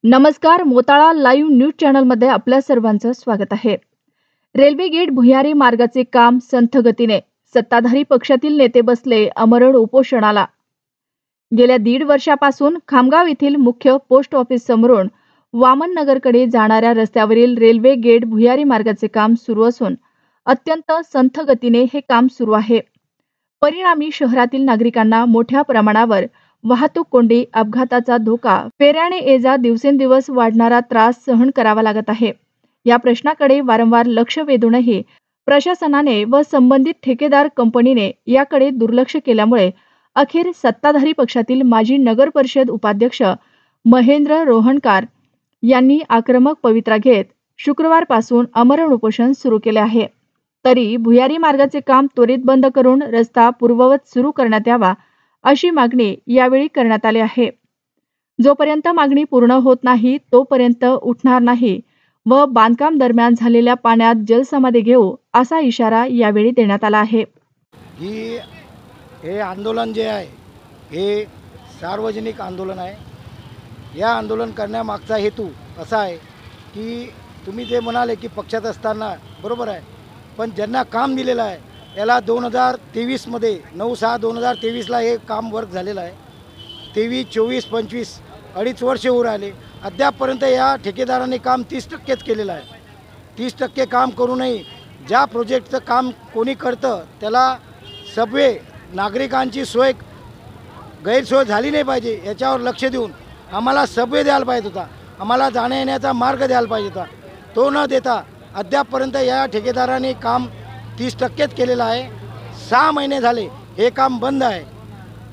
नमस्कार, Motala live news चॅनलमध्ये आपल्या सर्वांचं स्वागत आहे. रेल्वे गेट भुयारी मार्गाचे काम संथ गतीने. सत्ताधारी पक्षातील नेते बसले आमरण उपोषणाला. गेल्या 1.5 वर्षापासून खामगाव येथील मुख्य पोस्ट ऑफिस समोरून वामन नगरकडे जाणाऱ्या रस्त्यावरील रेल्वे गेट भुयारी मार्गाचे काम सुरू असून अत्यंत संथ गतीने हे काम सुरू आहे. परिणामी शहरातील नागरिकांना मोठ्या प्रमाणावर वाहतूक कोंडी, अपघाताचा धोका, फेऱ्याने ये-जा दिवसेंदिवस वाढणारा त्रास सहन करावा लागत आहे. या प्रश्नाकडे वारंवार लक्ष वेधूनही प्रशासनाने व संबंधित ठेकेदार कंपनीने याकडे दुर्लक्ष केल्यामुळे अखेर सत्ताधारी पक्षातील माजी नगर परिषद उपाध्यक्ष महेंद्र रोहणकार यांनी आक्रमक पवित्रा घेत शुक्रवारपासून आमरण उपोषण सुरू केले आहे. तरी भुयारी मार्गाचे काम त्वरित बंद करून रस्ता पूर्ववत सुरू करण्यात यावा अशी मागणी यावेळी करण्यात आली आहे. जोपर्यंत मागणी पूर्ण होत नाही तोपर्यंत उठणार नाही व बांधकाम दरम्यान झालेल्या पाण्यात जलसमाधी घेऊ असा इशारा यावेळी देण्यात आला आहे. हे आंदोलन जे आहे हे सार्वजनिक आंदोलन आहे. या आंदोलन करण्यामागचा हेतू असा आहे की तुम्ही जे म्हणाले की पक्षात असताना बरोबर आहे, पण ज्यांना काम दिलेलं आहे याला 2023मध्ये 9/6/2023ला हे काम वर्क झालेलं आहे. 23, 24, 25 अडीच वर्ष होऊ राहिले. अद्यापपर्यंत या ठेकेदाराने काम 30%च केलेलं आहे. 30% काम करूनही ज्या प्रोजेक्टचं काम कोणी करतं त्याला सबवे नागरिकांची सोय गैरसोय झाली नाही पाहिजे याच्यावर लक्ष देऊन आम्हाला सबवे द्यायला पाहिजे होता, आम्हाला जाण्या येण्याचा मार्ग द्यायला पाहिजे होता. तो न देता अद्यापपर्यंत या ठेकेदाराने काम 30%च केलेलं आहे. 6 महिने झाले हे काम बंद आहे.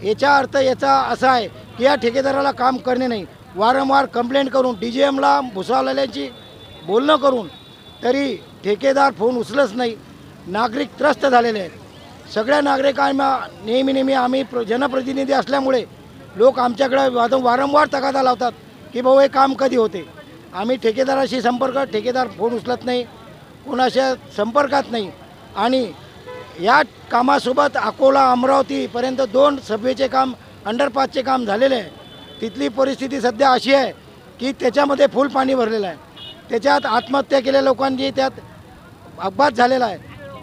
याचा अर्थ याचा असा आहे की या ठेकेदाराला काम करणे नाही. वारंवार कंप्लेंट करून DGMला भुसावळ्याची बोलणं करून तरी ठेकेदार फोन उचलच नाही. नागरिक त्रस्त झालेले आहेत. सगळ्या नागरिकांना नेहमी आम्ही जनप्रतिनिधी असल्यामुळे लोक आमच्याकडे वारंवार तगादा लावतात की भाऊ हे काम कधी होते. आम्ही ठेकेदाराशी ठेकेदार फोन उचलत नाही, कोणाच्या संपर्कात नाही. आणि या कामासोबत अकोला अमरावतीपर्यंत 2 सबवेचे काम, अंडरपासचे काम झालेले आहे. तिथली परिस्थिती सध्या अशी आहे की त्याच्यामध्ये फुल पाणी भरलेलं आहे. त्याच्यात आत्महत्या केलेल्या लोकांची त्यात अपघात झालेला आहे.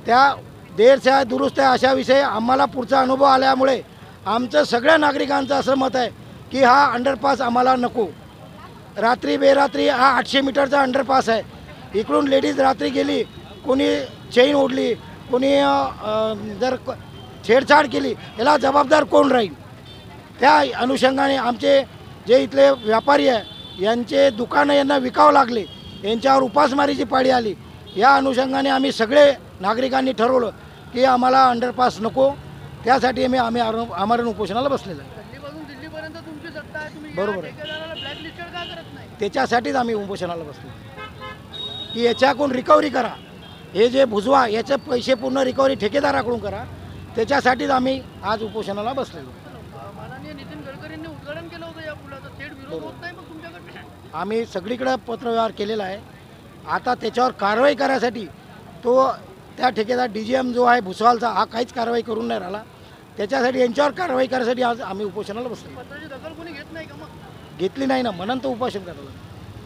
त्या देरच्या दुरुस्त अशा विषयी आम्हाला पुढचा अनुभव आल्यामुळे आमचं सगळ्या नागरिकांचं असं मत आहे की हा अंडरपास आम्हाला नको. रात्री बेरात्री हा 800 मीटरचा अंडरपास आहे. इकडून लेडीज रात्री गेली, कोणी चेन ओढली, कोणी जर छेडछाड केली याला जबाबदार कोण राहील. त्या अनुषंगाने आमचे जे इथले व्यापारी आहे यांचे दुकानं यांना विकावं लागले, यांच्यावर उपासमारीची पाळी आली. या अनुषंगाने आम्ही सगळे नागरिकांनी ठरवलं की आम्हाला अंडरपास नको. त्यासाठी आम्ही आमरण उपोषणाला बसलेलं आहे. बरोबर आहे. त्याच्यासाठीच आम्ही उपोषणाला बसलो की याच्याकडून रिकव्हरी करा. हे जे भुजवा याचे पैसे पूर्ण रिकव्हरी ठेकेदाराकडून करा. त्याच्यासाठीच आम्ही आज उपोषणाला बसलेलो. माननीय नितीन गडकरींनी उद्घाटन केलं होतं या पुलाचं, थेट विरोध होत नाही मग तुमच्याकडे? आम्ही सगळीकडे पत्रव्यवहार केलेला आहे. आता त्याच्यावर कारवाई करायसाठी तो त्या ठेकेदार DGM जो आहे भुसावळचा हा काहीच कारवाई करून नाही राहिला. त्याच्यासाठी यांच्यावर कारवाई करण्यासाठी आज आम्ही उपोषणाला बसलो. पत्राची दखल कोणी घेत नाही का मग? घेतली नाही ना, म्हणून तर उपोषण करायला.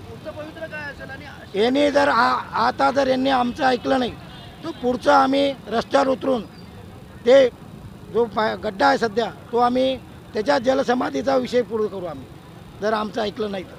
पुढचं पवित्र काय असेल? आणि यांनी जर आता जर यांनी आमचं ऐकलं नाही तर पुढचं आम्ही रस्त्यावर उतरून ते जो गड्डा आहे सध्या तो आम्ही त्याच्या जलसमाधीचा विषय पुढे करू आम्ही, जर आमचं ऐकलं नाही तर.